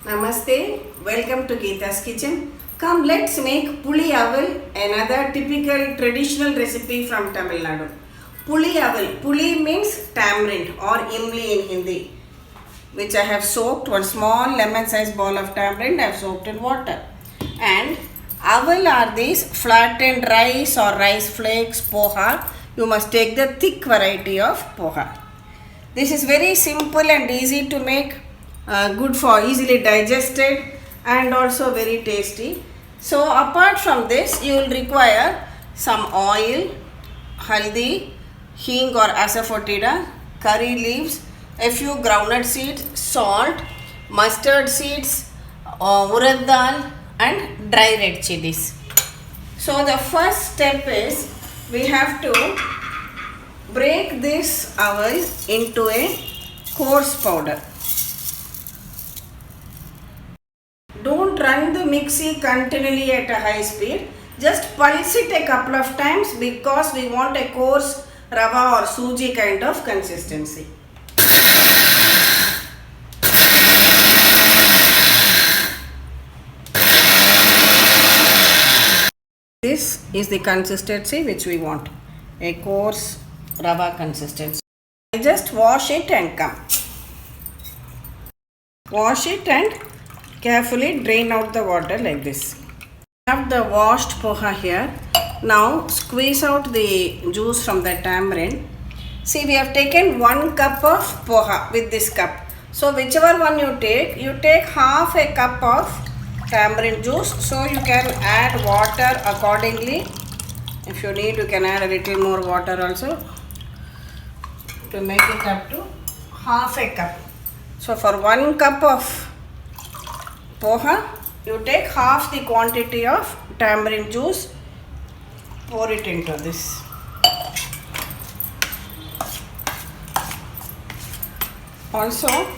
Namaste, welcome to Geeta's Kitchen. Come, let's make Puli Aval, another typical traditional recipe from Tamil Nadu. Puli Aval, Puli means tamarind or imli in Hindi, which I have soaked. One small lemon-sized ball of tamarind I have soaked in water. And aval are these flattened rice or rice flakes, poha. You must take the thick variety of poha. This is very simple and easy to make. Good for easily digested and also very tasty. So apart from this, you will require some oil, haldi, hing or asafoetida, curry leaves, a few groundnut seeds, salt, mustard seeds, urad dal and dry red chillies. So the first step is we have to break this aval into a coarse powder. Don't run the mixie continually at a high speed. Just pulse it a couple of times because we want a coarse rava or suji kind of consistency. This is the consistency which we want, a coarse rava consistency. I just wash it and come. Wash it and carefully drain out the water like this. I have the washed poha here. Now squeeze out the juice from the tamarind. See, we have taken 1 cup of poha with this cup. So whichever one you take half a cup of tamarind juice. So you can add water accordingly. If you need, you can add a little more water also to make it up to half a cup. So for 1 cup of poha, you take half the quantity of tamarind juice, pour it into this. Also,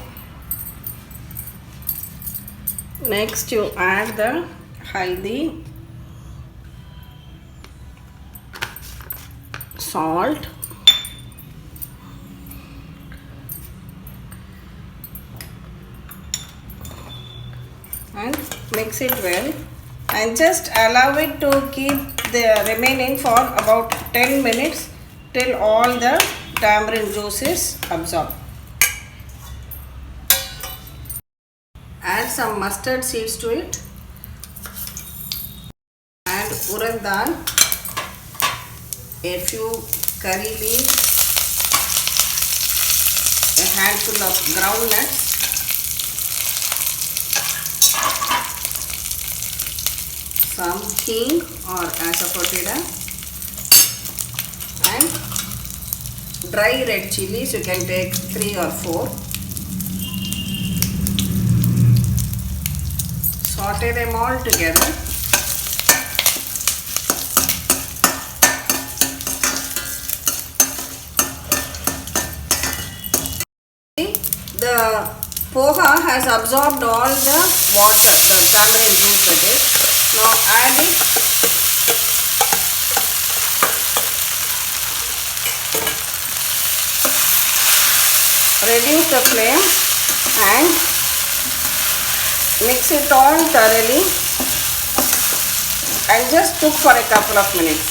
next you add the haldi, salt, and mix it well and just allow it to keep the remaining for about 10 minutes till all the tamarind juice is absorbed. Add some mustard seeds to it. Add urad dal, a few curry leaves, a handful of groundnuts, some hing or asafoetida and dry red chillies. You can take 3 or 4. Saute them all together. See, the poha has absorbed all the water, the tamarind juice that is. Now add it. Reduce the flame and mix it all thoroughly and just cook for a couple of minutes.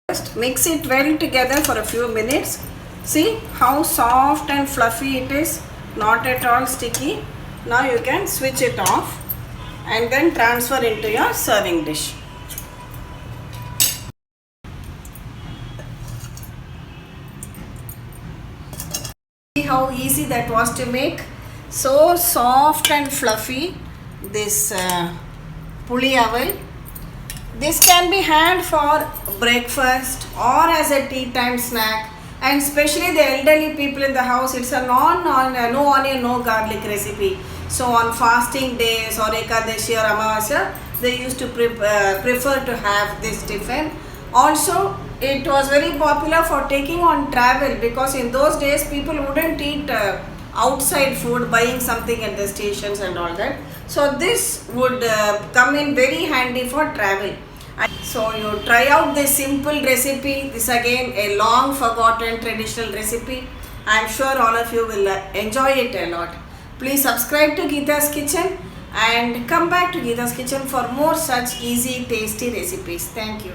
Just mix it well together for a few minutes. See how soft and fluffy it is, not at all sticky. Now you can switch it off and then transfer into your serving dish. See how easy that was to make. So soft and fluffy, this Puli Aval. This can be had for breakfast or as a tea time snack. And especially the elderly people in the house, it's a no onion, no garlic recipe. So on fasting days or Ekadashi or Amavasya, they used to prefer to have this tiffin. Also, it was very popular for taking on travel because in those days people wouldn't eat outside food, buying something at the stations and all that. So this would come in very handy for travel. So you try out this simple recipe. This again a long forgotten traditional recipe. I am sure all of you will enjoy it a lot. Please subscribe to Geeta's Kitchen and come back to Geeta's Kitchen for more such easy, tasty recipes. Thank you.